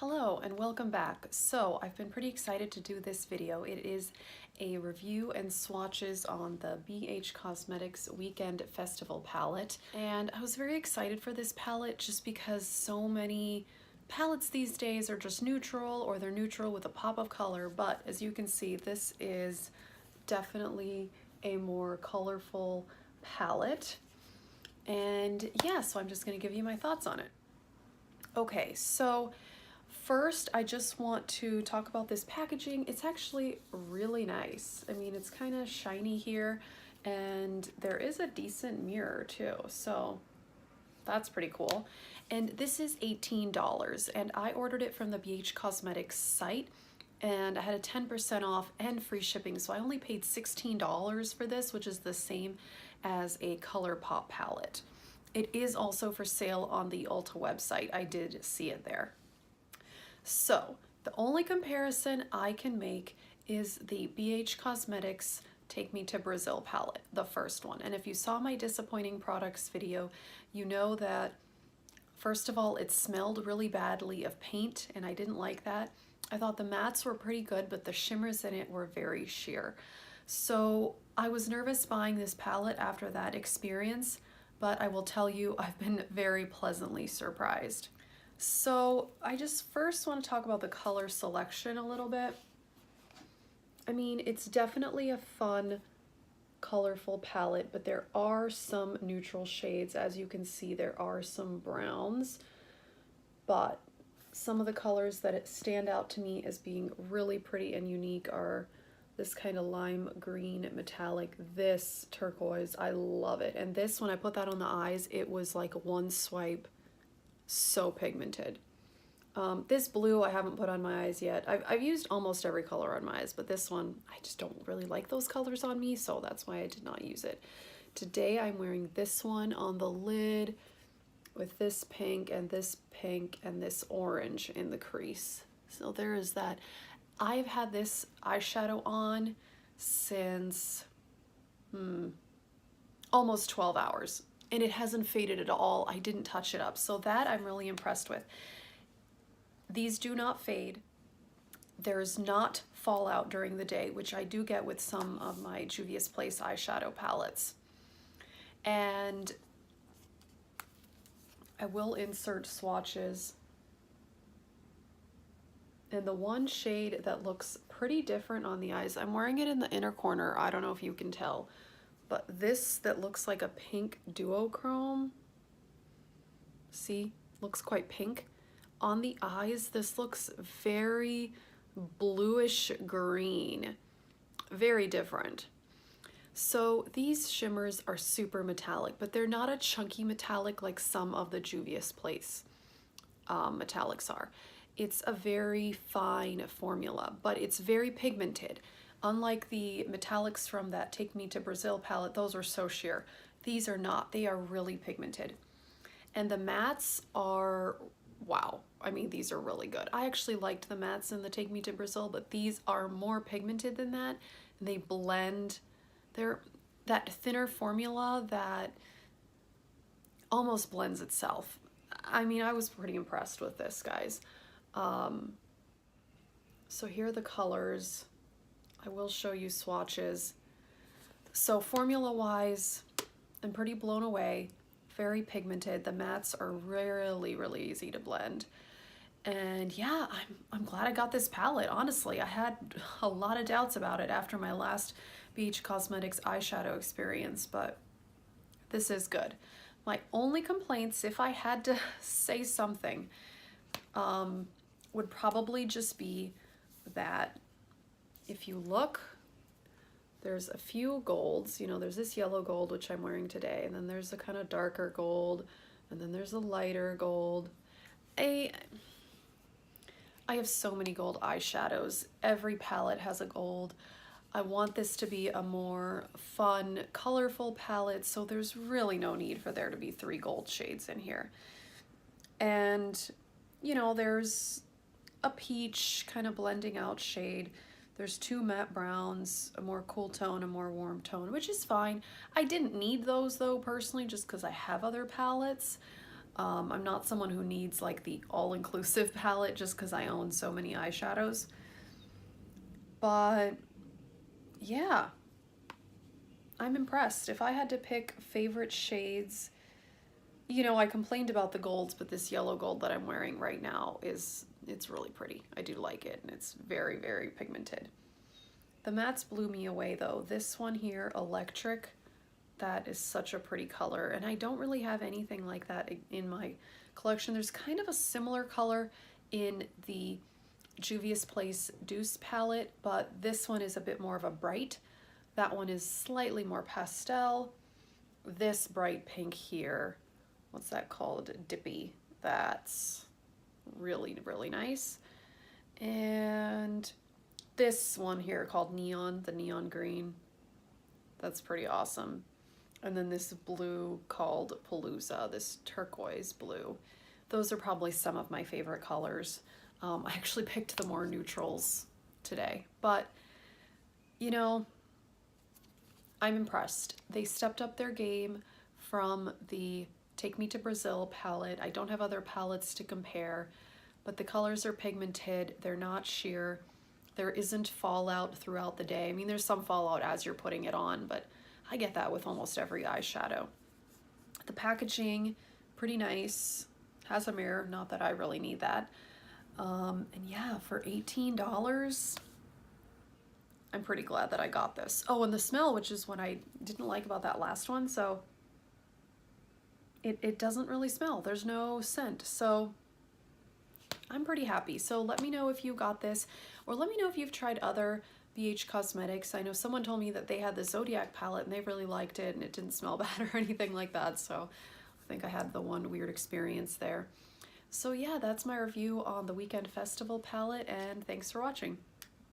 Hello and welcome back. So I've been pretty excited to do this video. It is a review and swatches on the BH Cosmetics Weekend Festival palette. And I was very excited for this palette just because so many palettes these days are just neutral or they're neutral with a pop of color. But as you can see, this is definitely a more colorful palette. And yeah, so I'm just gonna give you my thoughts on it. Okay, so first, I just want to talk about this packaging. It's actually really nice. I mean, it's kind of shiny here, and there is a decent mirror too, so that's pretty cool. And this is $18, and I ordered it from the BH Cosmetics site, and I had a 10% off and free shipping, so I only paid $16 for this, which is the same as a ColourPop palette. It is also for sale on the Ulta website. I did see it there. So the only comparison I can make is the BH Cosmetics Take Me to Brazil palette, the first one. And if you saw my disappointing products video, you know that first of all, it smelled really badly of paint and I didn't like that. I thought the mattes were pretty good, but the shimmers in it were very sheer. So I was nervous buying this palette after that experience, but I will tell you, I've been very pleasantly surprised. So I just first want to talk about the color selection a little bit. I mean, it's definitely a fun, colorful palette, but there are some neutral shades. As you can see, there are some browns, but some of the colors that stand out to me as being really pretty and unique are this kind of lime green metallic, this turquoise, I love it. And this, when I put that on the eyes, it was like one swipe, so pigmented. This blue I haven't put on my eyes yet. I've used almost every color on my eyes, but this one, I just don't really like those colors on me, so that's why I did not use it. Today I'm wearing this one on the lid with this pink and this orange in the crease. So there is that. I've had this eyeshadow on since almost 12 hours. And it hasn't faded at all. I didn't touch it up. So that I'm really impressed with. These do not fade. There's not fallout during the day, which I do get with some of my Juvia's Place eyeshadow palettes. And I will insert swatches. And the one shade that looks pretty different on the eyes, I'm wearing it in the inner corner. I don't know if you can tell. But this that looks like a pink duochrome, see, looks quite pink. On the eyes, this looks very bluish green, very different. So these shimmers are super metallic, but they're not a chunky metallic like some of the Juvia's Place metallics are. It's a very fine formula, but it's very pigmented. Unlike the metallics from that Take Me to Brazil palette, those are so sheer. These are not, they are really pigmented. And the mattes are, wow. I mean, these are really good. I actually liked the mattes in the Take Me to Brazil, but these are more pigmented than that. And they blend, they're that thinner formula that almost blends itself. I mean, I was pretty impressed with this, guys. So here are the colors. I will show you swatches. So formula-wise, I'm pretty blown away. Very pigmented. The mattes are really, really easy to blend. And yeah, I'm glad I got this palette, honestly. I had a lot of doubts about it after my last BH Cosmetics eyeshadow experience, but this is good. My only complaints, if I had to say something, would probably just be that if you look, there's a few golds. You know, there's this yellow gold, which I'm wearing today, and then there's a kind of darker gold, and then there's a lighter gold. I have so many gold eyeshadows. Every palette has a gold. I want this to be a more fun, colorful palette, so there's really no need for there to be 3 gold shades in here. And, you know, there's a peach kind of blending out shade. There's 2 matte browns, a more cool tone, a more warm tone, which is fine. I didn't need those though, personally, just because I have other palettes. I'm not someone who needs like the all-inclusive palette just because I own so many eyeshadows. But yeah, I'm impressed. If I had to pick favorite shades, you know, I complained about the golds, but this yellow gold that I'm wearing right now it's really pretty. I do like it, and it's very, very pigmented. The mattes blew me away though. This one here, Electric, that is such a pretty color, and I don't really have anything like that in my collection. There's kind of a similar color in the Juvia's Place Deuce palette, but this one is a bit more of a bright. That one is slightly more pastel. This bright pink here, what's that called? Dippy. That's really, really nice. And this one here called Neon, the neon green, that's pretty awesome. And then this blue called Palooza, this turquoise blue. Those are probably some of my favorite colors. I actually picked the more neutrals today, but you know, I'm impressed. They stepped up their game from the Take Me to Brazil palette. I don't have other palettes to compare, but the colors are pigmented. They're not sheer. There isn't fallout throughout the day. I mean, there's some fallout as you're putting it on, but I get that with almost every eyeshadow. The packaging, pretty nice. Has a mirror, not that I really need that. And yeah, for $18, I'm pretty glad that I got this. Oh, and the smell, which is what I didn't like about that last one, so it doesn't really smell. There's no scent, so I'm pretty happy. So let me know if you got this, or let me know if you've tried other BH Cosmetics. I know someone told me that they had the Zodiac palette and they really liked it and it didn't smell bad or anything like that, so I think I had the one weird experience there. So yeah, that's my review on the Weekend Festival palette, and thanks for watching.